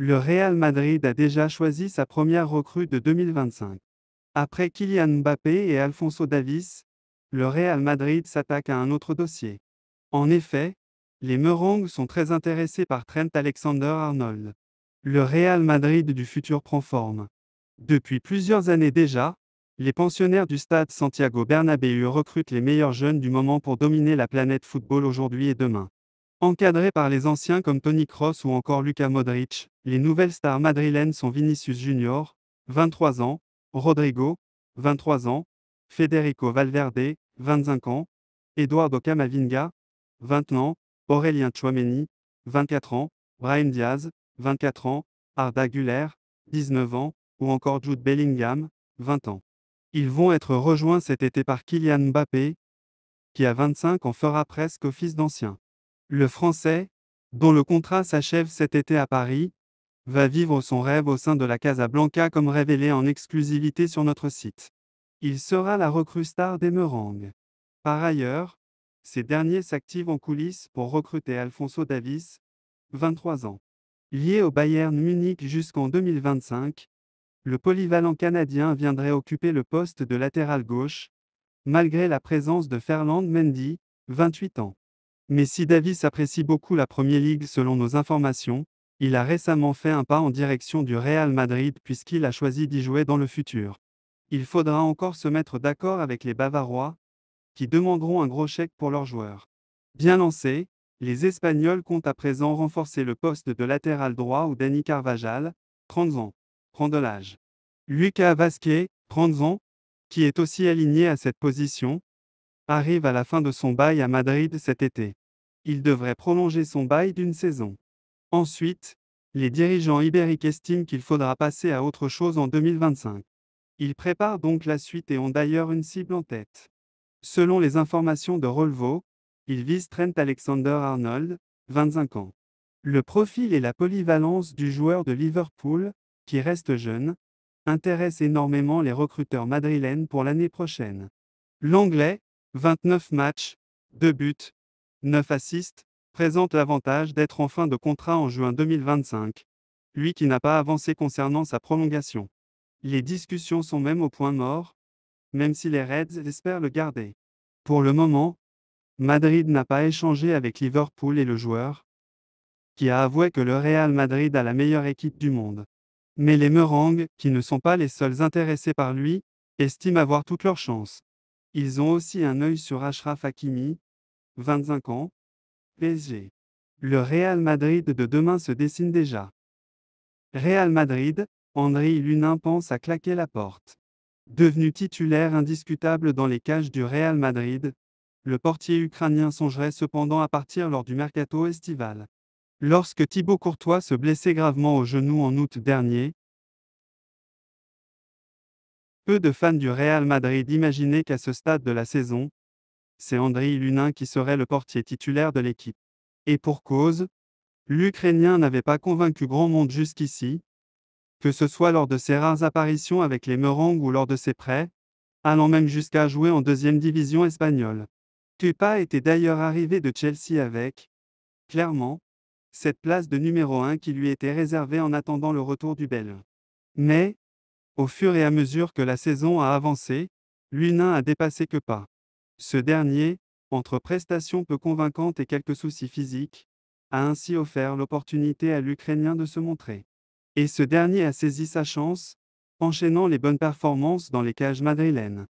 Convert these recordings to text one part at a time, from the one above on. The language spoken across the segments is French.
Le Real Madrid a déjà choisi sa première recrue de 2025. Après Kylian Mbappé et Alphonso Davies, le Real Madrid s'attaque à un autre dossier. En effet, les Merengues sont très intéressés par Trent Alexander-Arnold. Le Real Madrid du futur prend forme. Depuis plusieurs années déjà, les pensionnaires du stade Santiago Bernabéu recrutent les meilleurs jeunes du moment pour dominer la planète football aujourd'hui et demain. Encadrés par les anciens comme Toni Kroos ou encore Luka Modric, les nouvelles stars madrilènes sont Vinicius Junior, 23 ans, Rodrigo, 23 ans, Federico Valverde, 25 ans, Eduardo Camavinga, 20 ans, Aurélien Tchouaméni, 24 ans, Brahim Diaz, 24 ans, Arda Güler, 19 ans, ou encore Jude Bellingham, 20 ans. Ils vont être rejoints cet été par Kylian Mbappé, qui à 25 ans fera presque office d'ancien. Le Français, dont le contrat s'achève cet été à Paris, va vivre son rêve au sein de la Casablanca comme révélé en exclusivité sur notre site. Il sera la recrue star des Merengues. Par ailleurs, ces derniers s'activent en coulisses pour recruter Alphonso Davies, 23 ans. Lié au Bayern Munich jusqu'en 2025, le polyvalent canadien viendrait occuper le poste de latéral gauche, malgré la présence de Ferland Mendy, 28 ans. Mais si Davies apprécie beaucoup la Premier League selon nos informations, il a récemment fait un pas en direction du Real Madrid puisqu'il a choisi d'y jouer dans le futur. Il faudra encore se mettre d'accord avec les Bavarois, qui demanderont un gros chèque pour leurs joueurs. Bien lancés, les Espagnols comptent à présent renforcer le poste de latéral droit où Dani Carvajal, 30 ans, prend de l'âge. Lucas Vázquez, 30 ans, qui est aussi aligné à cette position, arrive à la fin de son bail à Madrid cet été. Il devrait prolonger son bail d'une saison. Ensuite, les dirigeants ibériques estiment qu'il faudra passer à autre chose en 2025. Ils préparent donc la suite et ont d'ailleurs une cible en tête. Selon les informations de Rolvo, ils visent Trent Alexander-Arnold, 25 ans. Le profil et la polyvalence du joueur de Liverpool, qui reste jeune, intéressent énormément les recruteurs madrilènes pour l'année prochaine. L'Anglais, 29 matchs, 2 buts, 9 assists, présente l'avantage d'être en fin de contrat en juin 2025, lui qui n'a pas avancé concernant sa prolongation. Les discussions sont même au point mort, même si les Reds espèrent le garder. Pour le moment, Madrid n'a pas échangé avec Liverpool et le joueur, qui a avoué que le Real Madrid a la meilleure équipe du monde. Mais les Merengues, qui ne sont pas les seuls intéressés par lui, estiment avoir toutes leurs chances. Ils ont aussi un œil sur Achraf Hakimi, 25 ans, PSG. Le Real Madrid de demain se dessine déjà. Real Madrid, Andriy Lunin pense à claquer la porte. Devenu titulaire indiscutable dans les cages du Real Madrid, le portier ukrainien songerait cependant à partir lors du mercato estival. Lorsque Thibaut Courtois se blessait gravement au genou en août dernier, peu de fans du Real Madrid imaginaient qu'à ce stade de la saison, c'est Andriy Lunin qui serait le portier titulaire de l'équipe. Et pour cause, l'Ukrainien n'avait pas convaincu grand monde jusqu'ici, que ce soit lors de ses rares apparitions avec les Merengues ou lors de ses prêts, allant même jusqu'à jouer en deuxième division espagnole. Kepa était d'ailleurs arrivé de Chelsea avec, clairement, cette place de numéro 1 qui lui était réservée en attendant le retour du Belge. Mais, au fur et à mesure que la saison a avancé, Lunin a dépassé Kepa. Ce dernier, entre prestations peu convaincantes et quelques soucis physiques, a ainsi offert l'opportunité à l'Ukrainien de se montrer. Et ce dernier a saisi sa chance, enchaînant les bonnes performances dans les cages madrilènes.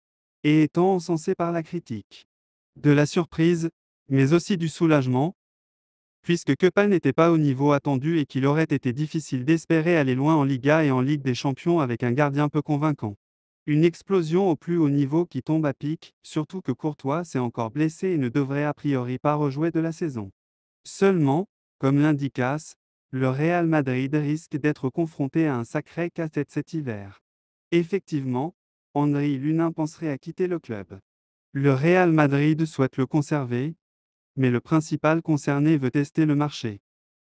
Et étant encensé par la critique. De la surprise, mais aussi du soulagement, puisque Kepa n'était pas au niveau attendu et qu'il aurait été difficile d'espérer aller loin en Liga et en Ligue des Champions avec un gardien peu convaincant. Une explosion au plus haut niveau qui tombe à pic, surtout que Courtois s'est encore blessé et ne devrait a priori pas rejouer de la saison. Seulement, comme l'indique AS, le Real Madrid risque d'être confronté à un sacré casse-tête cet hiver. Effectivement, Andriy Lunin penserait à quitter le club. Le Real Madrid souhaite le conserver, mais le principal concerné veut tester le marché.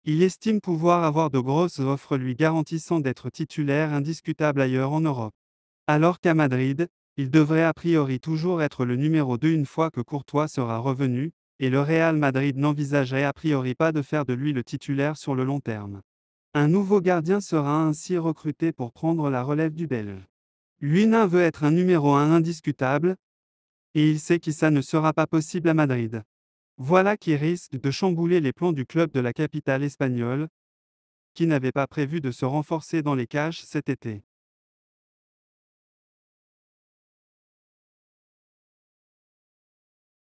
Il estime pouvoir avoir de grosses offres lui garantissant d'être titulaire indiscutable ailleurs en Europe. Alors qu'à Madrid, il devrait a priori toujours être le numéro 2 une fois que Courtois sera revenu, et le Real Madrid n'envisagerait a priori pas de faire de lui le titulaire sur le long terme. Un nouveau gardien sera ainsi recruté pour prendre la relève du Belge. L'Unin veut être un numéro 1 indiscutable, et il sait que ça ne sera pas possible à Madrid. Voilà qui risque de chambouler les plans du club de la capitale espagnole, qui n'avait pas prévu de se renforcer dans les cages cet été.